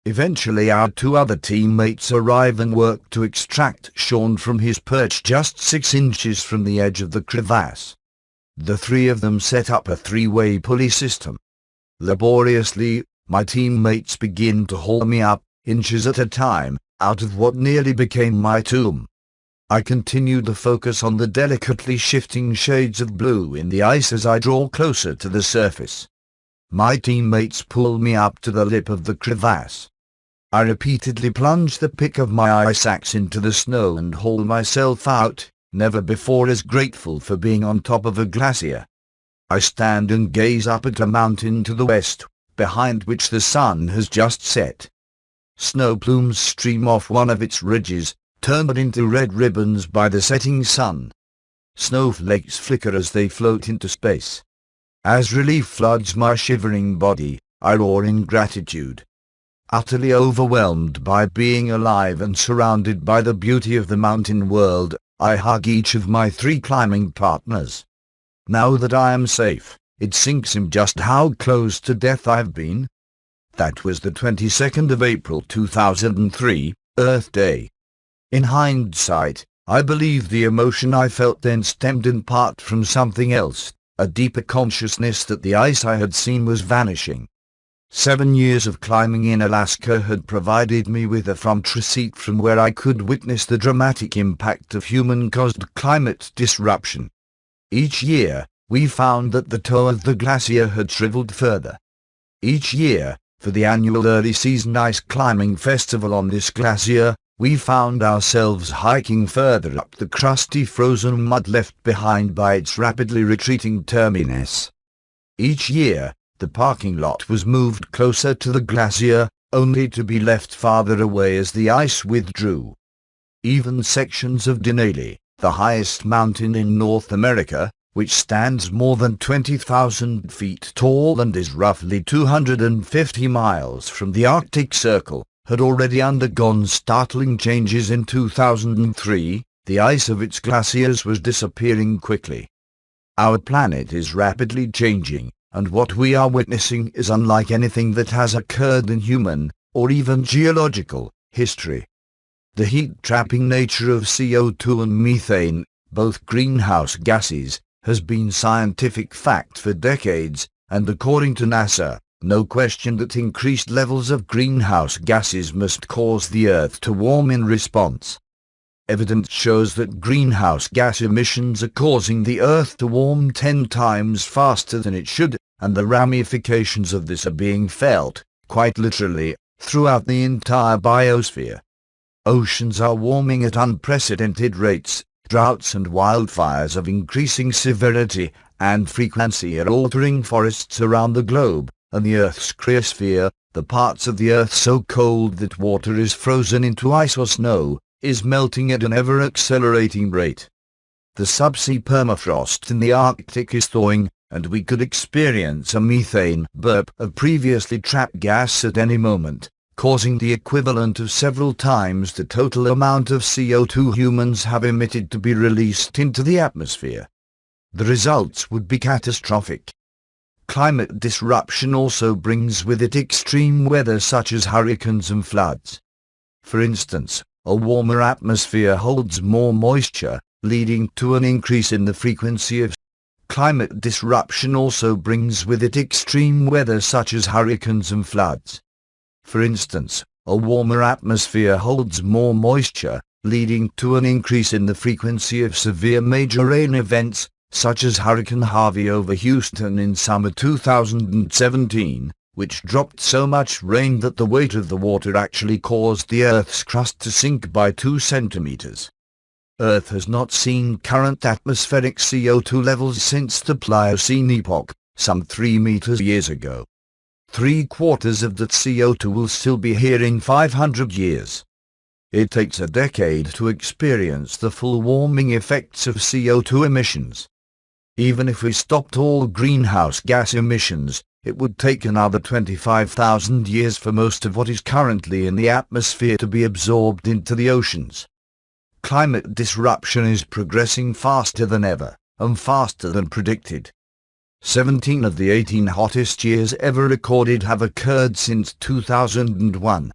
Eventually our two other teammates arrive and work to extract Sean from his perch just 6 inches from the edge of the crevasse. The three of them set up a three-way pulley system. Laboriously, my teammates begin to haul me up, inches at a time, out of what nearly became my tomb. I continue to focus on the delicately shifting shades of blue in the ice as I draw closer to the surface. My teammates pull me up to the lip of the crevasse. I repeatedly plunge the pick of my ice axe into the snow and haul myself out, never before as grateful for being on top of a glacier. I stand and gaze up at a mountain to the west, behind which the sun has just set. Snow plumes stream off one of its ridges, turned into red ribbons by the setting sun. Snowflakes flicker as they float into space. As relief floods my shivering body, I roar in gratitude. Utterly overwhelmed by being alive and surrounded by the beauty of the mountain world, I hug each of my 3 climbing partners. Now that I am safe, it sinks in just how close to death I've been. That was the 22nd of April 2003, Earth Day. In hindsight, I believe the emotion I felt then stemmed in part from something else, a deeper consciousness that the ice I had seen was vanishing. 7 years of climbing in Alaska had provided me with a front seat from where I could witness the dramatic impact of human-caused climate disruption. Each year, we found that the toe of the glacier had shriveled further. Each year, for the annual early season ice climbing festival on this glacier, we found ourselves hiking further up the crusty frozen mud left behind by its rapidly retreating terminus. Each year, the parking lot was moved closer to the glacier, only to be left farther away as the ice withdrew. Even sections of Denali, the highest mountain in North America, which stands more than 20,000 feet tall and is roughly 250 miles from the Arctic Circle, had already undergone startling changes in 2003. The ice of its glaciers was disappearing quickly. Our planet is rapidly changing, and what we are witnessing is unlike anything that has occurred in human, or even geological, history. The heat-trapping nature of CO2 and methane, both greenhouse gases, has been scientific fact for decades, and according to NASA, no question that increased levels of greenhouse gases must cause the Earth to warm in response. Evidence shows that greenhouse gas emissions are causing the Earth to warm 10 times faster than it should, and the ramifications of this are being felt, quite literally, throughout the entire biosphere. Oceans are warming at unprecedented rates, droughts and wildfires of increasing severity and frequency are altering forests around the globe, and the Earth's cryosphere, the parts of the Earth so cold that water is frozen into ice or snow, is melting at an ever-accelerating rate. The subsea permafrost in the Arctic is thawing, and we could experience a methane burp of previously trapped gas at any moment, causing the equivalent of several times the total amount of CO2 humans have emitted to be released into the atmosphere. The results would be catastrophic. Climate disruption also brings with it extreme weather such as hurricanes and floods. For instance, a warmer atmosphere holds more moisture, leading to an increase in the frequency of climate disruption also brings with it extreme weather such as hurricanes and floods. For instance, a warmer atmosphere holds more moisture, leading to an increase in the frequency of severe major rain events, such as Hurricane Harvey over Houston in summer 2017, which dropped so much rain that the weight of the water actually caused the Earth's crust to sink by 2 centimeters. Earth has not seen current atmospheric CO2 levels since the Pliocene epoch, some 3 years ago. 3/4 of that CO2 will still be here in 500 years. It takes a decade to experience the full warming effects of CO2 emissions. Even if we stopped all greenhouse gas emissions, it would take another 25,000 years for most of what is currently in the atmosphere to be absorbed into the oceans. Climate disruption is progressing faster than ever, and faster than predicted. 17 of the 18 hottest years ever recorded have occurred since 2001.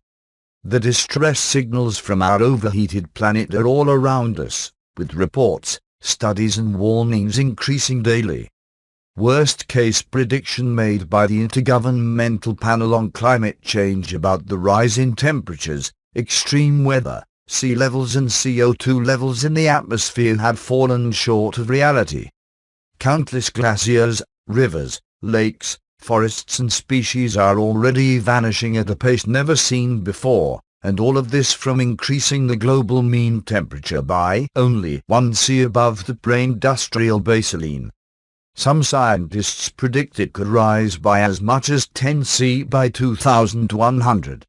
The distress signals from our overheated planet are all around us, with reports, studies and warnings increasing daily. Worst-case prediction made by the Intergovernmental Panel on Climate Change about the rise in temperatures, extreme weather, sea levels and CO2 levels in the atmosphere have fallen short of reality. Countless glaciers, rivers, lakes, forests and species are already vanishing at a pace never seen before, and all of this from increasing the global mean temperature by only 1°C above the pre-industrial baseline. Some scientists predict it could rise by as much as 10°C by 2100.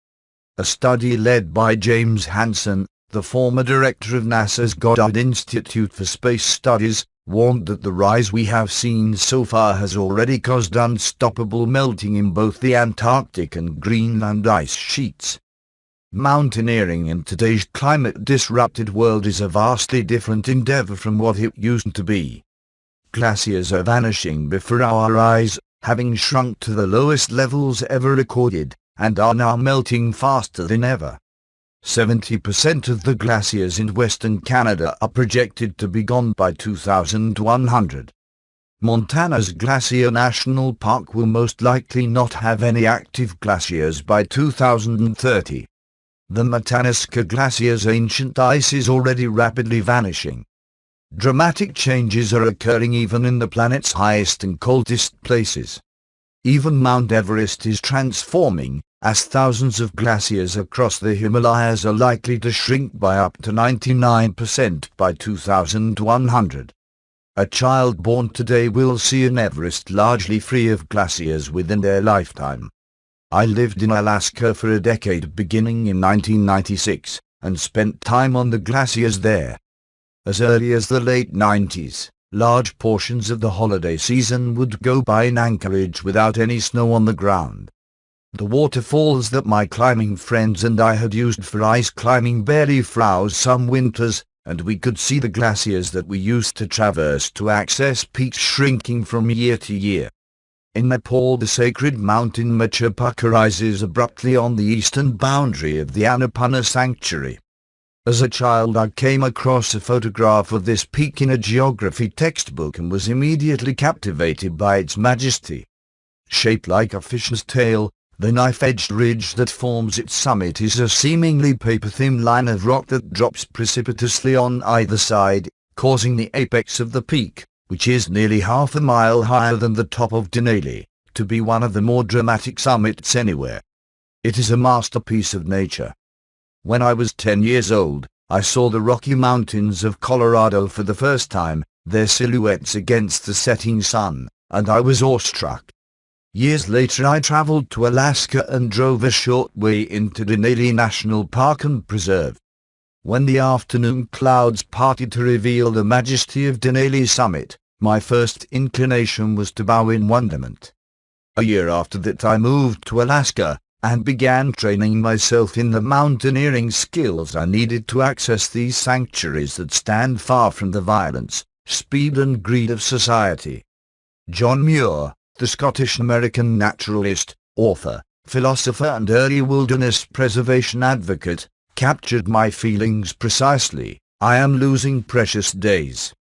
A study led by James Hansen, the former director of NASA's Goddard Institute for Space Studies, warned that the rise we have seen so far has already caused unstoppable melting in both the Antarctic and Greenland ice sheets. Mountaineering in today's climate-disrupted world is a vastly different endeavor from what it used to be. Glaciers are vanishing before our eyes, having shrunk to the lowest levels ever recorded, and are now melting faster than ever. 70% of the glaciers in Western Canada are projected to be gone by 2100. Montana's Glacier National Park will most likely not have any active glaciers by 2030. The Matanuska Glacier's ancient ice is already rapidly vanishing. Dramatic changes are occurring even in the planet's highest and coldest places. Even Mount Everest is transforming, as thousands of glaciers across the Himalayas are likely to shrink by up to 99% by 2100. A child born today will see an Everest largely free of glaciers within their lifetime. I lived in Alaska for a decade beginning in 1996, and spent time on the glaciers there. As early as the late 90s, large portions of the holiday season would go by in Anchorage without any snow on the ground. The waterfalls that my climbing friends and I had used for ice climbing barely froze some winters, and we could see the glaciers that we used to traverse to access peaks shrinking from year to year. In Nepal, the sacred mountain Machapaka rises abruptly on the eastern boundary of the Annapurna Sanctuary. As a child, I came across a photograph of this peak in a geography textbook and was immediately captivated by its majesty. Shaped like a fish's tail, the knife-edged ridge that forms its summit is a seemingly paper-thin line of rock that drops precipitously on either side, causing the apex of the peak, which is nearly half a mile higher than the top of Denali, to be one of the more dramatic summits anywhere. It is a masterpiece of nature. When I was 10 years old, I saw the Rocky Mountains of Colorado for the first time, their silhouettes against the setting sun, and I was awestruck. Years later I traveled to Alaska and drove a short way into Denali National Park and Preserve. When the afternoon clouds parted to reveal the majesty of Denali summit, my first inclination was to bow in wonderment. A year after that I moved to Alaska, and began training myself in the mountaineering skills I needed to access these sanctuaries that stand far from the violence, speed and greed of society. John Muir, the Scottish-American naturalist, author, philosopher and early wilderness preservation advocate, captured my feelings precisely. I am losing precious days.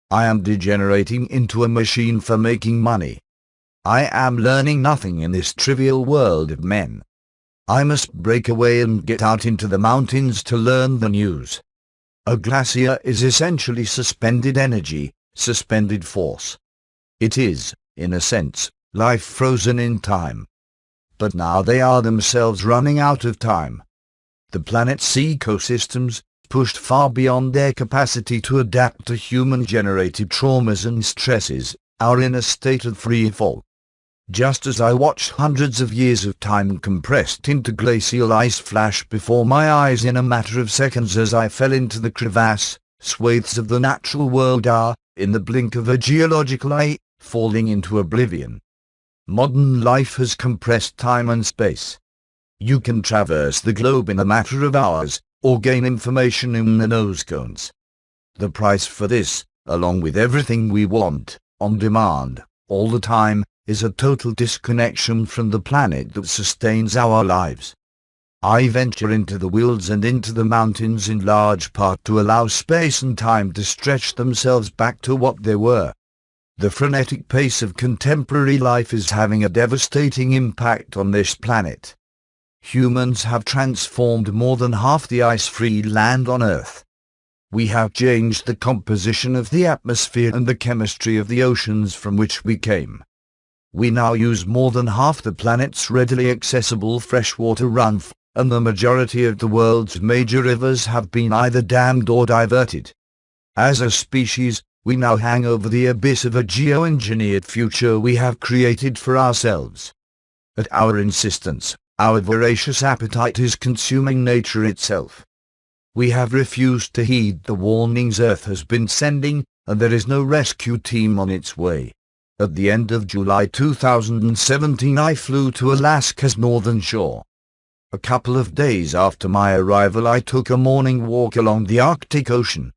I am degenerating into a machine for making money. I am learning nothing in this trivial world of men. I must break away and get out into the mountains to learn the news. A glacier is essentially suspended energy, suspended force. It is, in a sense, life frozen in time. But now they are themselves running out of time. The planet's ecosystems, pushed far beyond their capacity to adapt to human-generated traumas and stresses, are in a state of free fall. Just as I watched hundreds of years of time compressed into glacial ice flash before my eyes in a matter of seconds as I fell into the crevasse, swathes of the natural world are, in the blink of a geological eye, falling into oblivion. Modern life has compressed time and space. You can traverse the globe in a matter of hours, or gain information in the nose cones. The price for this, along with everything we want, on demand, all the time, is a total disconnection from the planet that sustains our lives. I venture into the wilds and into the mountains in large part to allow space and time to stretch themselves back to what they were. The frenetic pace of contemporary life is having a devastating impact on this planet. Humans have transformed more than half the ice-free land on Earth. We have changed the composition of the atmosphere and the chemistry of the oceans from which we came. We now use more than half the planet's readily accessible freshwater runoff, and the majority of the world's major rivers have been either dammed or diverted. As a species, we now hang over the abyss of a geoengineered future we have created for ourselves. At our insistence, our voracious appetite is consuming nature itself. We have refused to heed the warnings Earth has been sending, and there is no rescue team on its way. At the end of July 2017 I flew to Alaska's northern shore. A couple of days after my arrival I took a morning walk along the Arctic Ocean.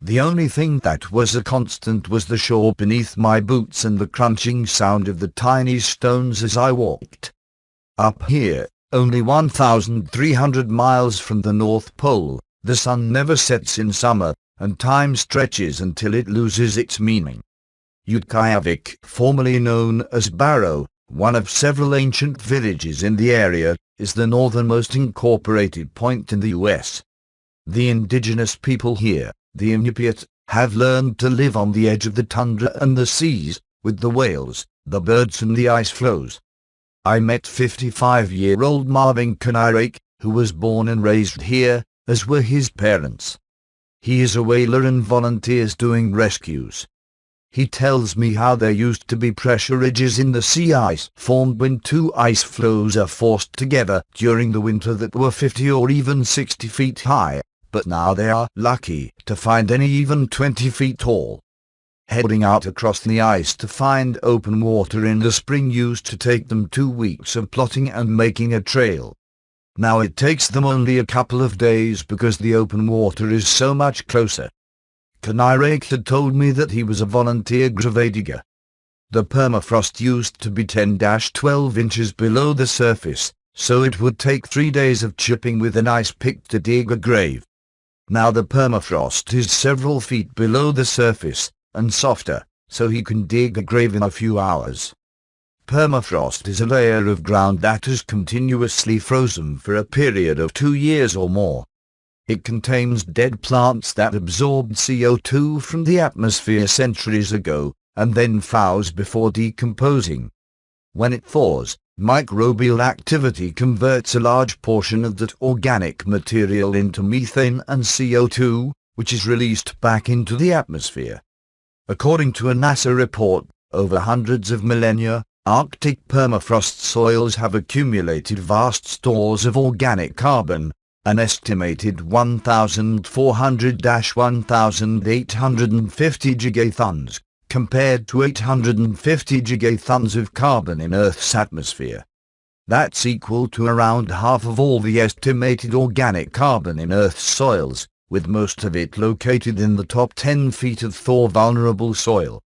The only thing that was a constant was the shore beneath my boots and the crunching sound of the tiny stones as I walked. Up here, only 1,300 miles from the North Pole, the sun never sets in summer, and time stretches until it loses its meaning. Utqiagvik, formerly known as Barrow, one of several ancient villages in the area, is the northernmost incorporated point in the U.S. The indigenous people here, the Inappropriate, have learned to live on the edge of the tundra and the seas, with the whales, the birds and the ice floes. I met 55-year-old Marvin Kanarek, who was born and raised here, as were his parents. He is a whaler and volunteers doing rescues. He tells me how there used to be pressure ridges in the sea ice formed when two ice floes are forced together during the winter that were 50 or even 60 feet high, but now they are lucky to find any even 20 feet tall. Heading out across the ice to find open water in the spring used to take them 2 weeks of plotting and making a trail. Now it takes them only a couple of days because the open water is so much closer. Kanarek had told me that he was a volunteer grave digger. The permafrost used to be 10-12 inches below the surface, so it would take 3 days of chipping with an ice pick to dig a grave. Now the permafrost is several feet below the surface, and softer, so he can dig a grave in a few hours. Permafrost is a layer of ground that is continuously frozen for a period of 2 years or more. It contains dead plants that absorbed CO2 from the atmosphere centuries ago, and then thaws before decomposing. When it thaws, microbial activity converts a large portion of that organic material into methane and CO2, which is released back into the atmosphere. According to a NASA report, over hundreds of millennia, Arctic permafrost soils have accumulated vast stores of organic carbon, an estimated 1,400-1,850 gigatons, compared to 850 gigatons of carbon in Earth's atmosphere. That's equal to around half of all the estimated organic carbon in Earth's soils, with most of it located in the top 10 feet of thaw-vulnerable soil.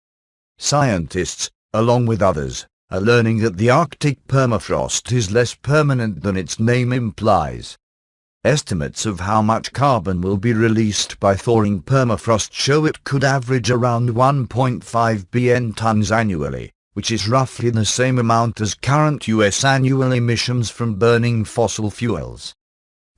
Scientists, along with others, are learning that the Arctic permafrost is less permanent than its name implies. Estimates of how much carbon will be released by thawing permafrost show it could average around 1.5 bn tons annually, which is roughly the same amount as current U.S. annual emissions from burning fossil fuels.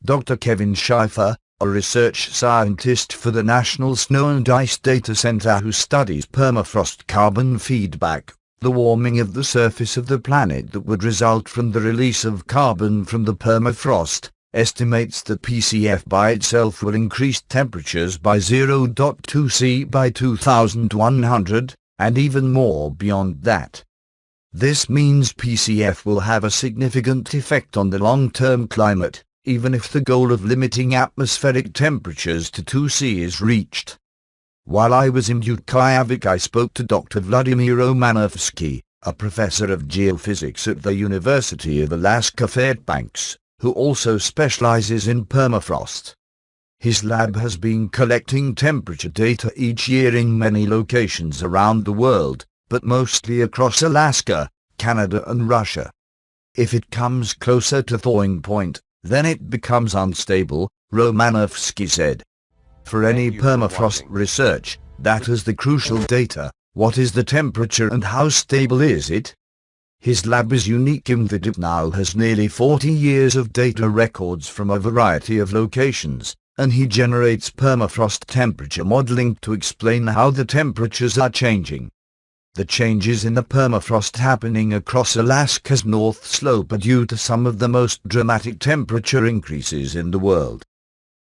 Dr. Kevin Schiffer, a research scientist for the National Snow and Ice Data Center who studies permafrost carbon feedback, the warming of the surface of the planet that would result from the release of carbon from the permafrost, estimates that PCF by itself will increase temperatures by 0.2 C by 2100, and even more beyond that. This means PCF will have a significant effect on the long-term climate, even if the goal of limiting atmospheric temperatures to 2 C is reached. While I was in Utqiagvik I spoke to Dr. Vladimir Romanovsky, a professor of geophysics at the University of Alaska Fairbanks, who also specializes in permafrost. His lab has been collecting temperature data each year in many locations around the world, but mostly across Alaska, Canada and Russia. If it comes closer to thawing point, then it becomes unstable, Romanovsky said. For any permafrost research, that is the crucial data. What is the temperature and how stable is it? His lab is unique in that it now has nearly 40 years of data records from a variety of locations, and he generates permafrost temperature modeling to explain how the temperatures are changing. The changes in the permafrost happening across Alaska's North Slope are due to some of the most dramatic temperature increases in the world.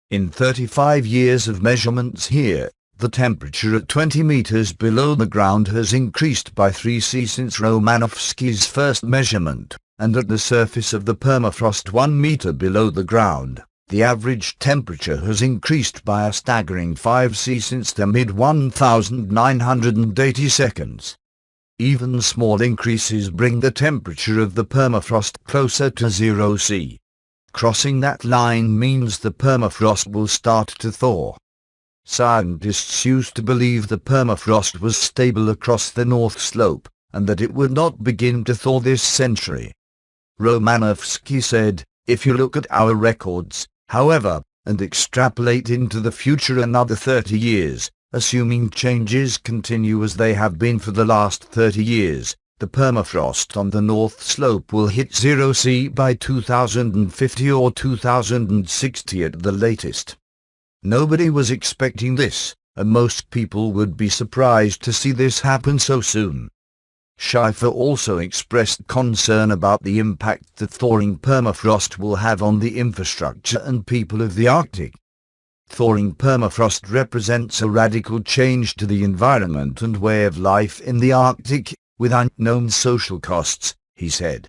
In 35 years of measurements here, the temperature at 20 meters below the ground has increased by 3°C since Romanovsky's first measurement, and at the surface of the permafrost 1 meter below the ground, the average temperature has increased by a staggering 5°C since the mid-1980 seconds. Even small increases bring the temperature of the permafrost closer to 0°C. Crossing that line means the permafrost will start to thaw. Scientists used to believe the permafrost was stable across the North Slope, and that it would not begin to thaw this century. Romanovsky said, if you look at our records, however, and extrapolate into the future another 30 years, assuming changes continue as they have been for the last 30 years, the permafrost on the North Slope will hit 0°C by 2050 or 2060 at the latest. Nobody was expecting this, and most people would be surprised to see this happen so soon. Schiffer also expressed concern about the impact that thawing permafrost will have on the infrastructure and people of the Arctic. Thawing permafrost represents a radical change to the environment and way of life in the Arctic, with unknown social costs, he said.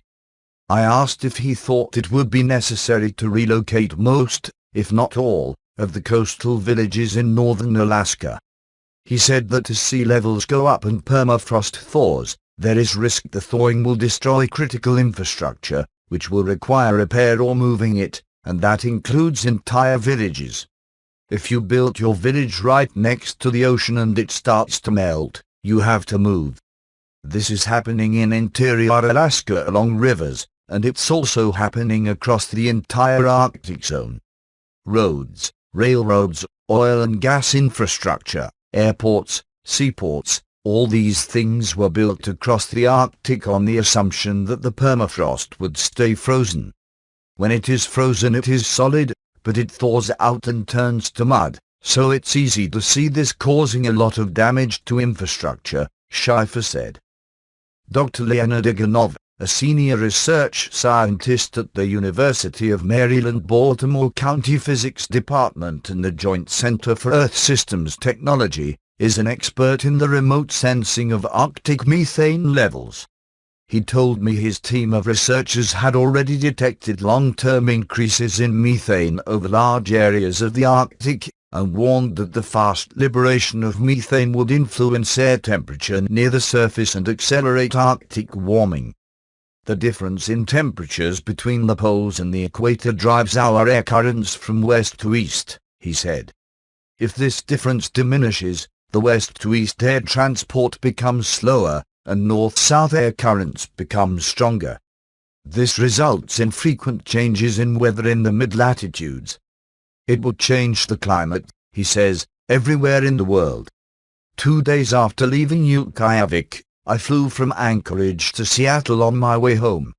I asked if he thought it would be necessary to relocate most, if not all, of the coastal villages in northern Alaska. He said that as sea levels go up and permafrost thaws, there is risk the thawing will destroy critical infrastructure, which will require repair or moving it, and that includes entire villages. If you built your village right next to the ocean and it starts to melt, you have to move. This is happening in interior Alaska along rivers, and it's also happening across the entire Arctic zone. Roads, railroads, oil and gas infrastructure, airports, seaports, all these things were built across the Arctic on the assumption that the permafrost would stay frozen. When it is frozen it is solid, but it thaws out and turns to mud, so it's easy to see this causing a lot of damage to infrastructure, Schiffer said. Dr. Leonard Iganov, a senior research scientist at the University of Maryland Baltimore County Physics Department and the Joint Center for Earth Systems Technology, is an expert in the remote sensing of Arctic methane levels. He told me his team of researchers had already detected long-term increases in methane over large areas of the Arctic, and warned that the fast liberation of methane would influence air temperature near the surface and accelerate Arctic warming. The difference in temperatures between the poles and the equator drives our air currents from west to east, he said. If this difference diminishes, the west to east air transport becomes slower, and north-south air currents become stronger. This results in frequent changes in weather in the mid-latitudes. It will change the climate, he says, everywhere in the world. 2 days after leaving Reykjavik, I flew from Anchorage to Seattle on my way home.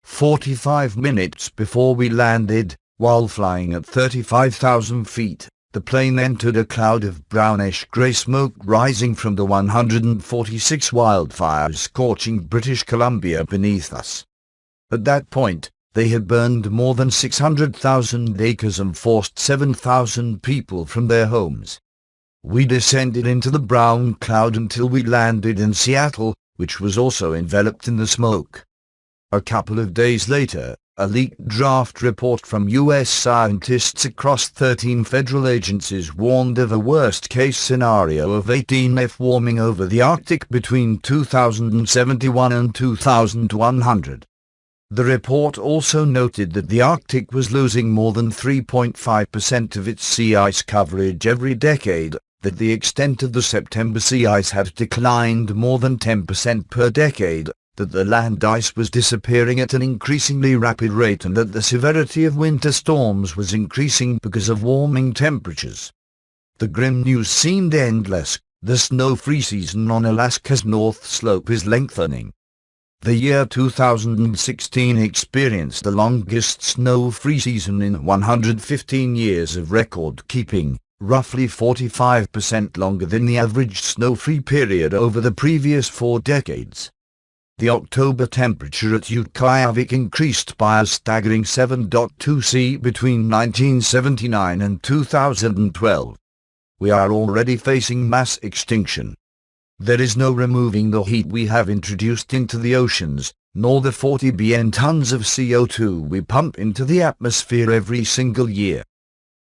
45 minutes before we landed, while flying at 35,000 feet, the plane entered a cloud of brownish-grey smoke rising from the 146 wildfires scorching British Columbia beneath us. At that point, they had burned more than 600,000 acres and forced 7,000 people from their homes. We descended into the brown cloud until we landed in Seattle, which was also enveloped in the smoke. A couple of days later, a leaked draft report from U.S. scientists across 13 federal agencies warned of a worst-case scenario of 18F warming over the Arctic between 2071 and 2100. The report also noted that the Arctic was losing more than 3.5% of its sea ice coverage every decade, that the extent of the September sea ice had declined more than 10% per decade, that the land ice was disappearing at an increasingly rapid rate, and that the severity of winter storms was increasing because of warming temperatures. The grim news seemed endless. The snow-free season on Alaska's North Slope is lengthening. The year 2016 experienced the longest snow-free season in 115 years of record-keeping, roughly 45% longer than the average snow-free period over the previous 4 decades. The October temperature at Utqiagvik increased by a staggering 7.2 C between 1979 and 2012. We are already facing mass extinction. There is no removing the heat we have introduced into the oceans, nor the 40 billion tons of CO2 we pump into the atmosphere every single year.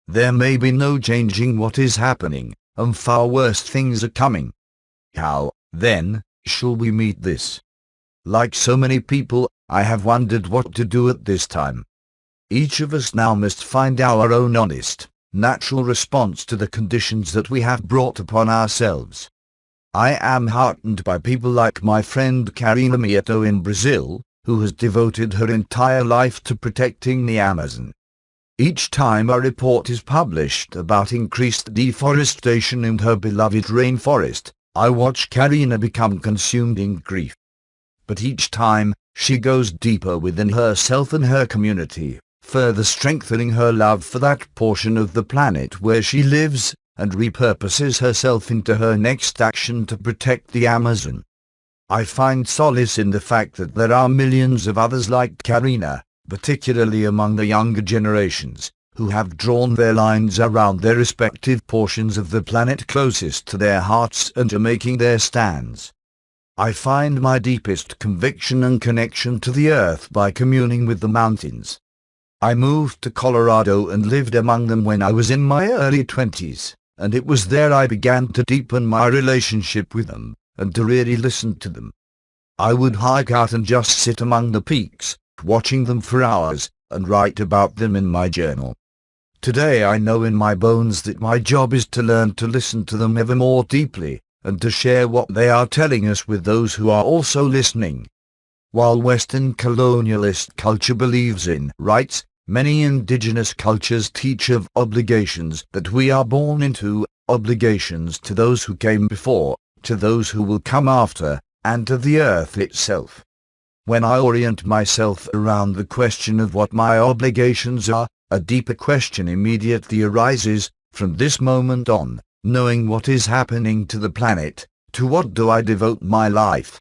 There may be no changing what is happening, and far worse things are coming. How, then, shall we meet this? Like so many people, I have wondered what to do at this time. Each of us now must find our own honest, natural response to the conditions that we have brought upon ourselves. I am heartened by people like my friend Karina Mieto in Brazil, who has devoted her entire life to protecting the Amazon. Each time a report is published about increased deforestation in her beloved rainforest, I watch Karina become consumed in grief. But each time, she goes deeper within herself and her community, further strengthening her love for that portion of the planet where she lives, and repurposes herself into her next action to protect the Amazon. I find solace in the fact that there are millions of others like Karina, particularly among the younger generations, who have drawn their lines around their respective portions of the planet closest to their hearts and are making their stands. I find my deepest conviction and connection to the earth by communing with the mountains. I moved to Colorado and lived among them when I was in my early 20s, and it was there I began to deepen my relationship with them, and to really listen to them. I would hike out and just sit among the peaks, watching them for hours, and write about them in my journal. Today I know in my bones that my job is to learn to listen to them ever more deeply, and to share what they are telling us with those who are also listening. While Western colonialist culture believes in rights, many indigenous cultures teach of obligations that we are born into, obligations to those who came before, to those who will come after, and to the earth itself. When I orient myself around the question of what my obligations are, a deeper question immediately arises. From this moment on, knowing what is happening to the planet, to what do I devote my life?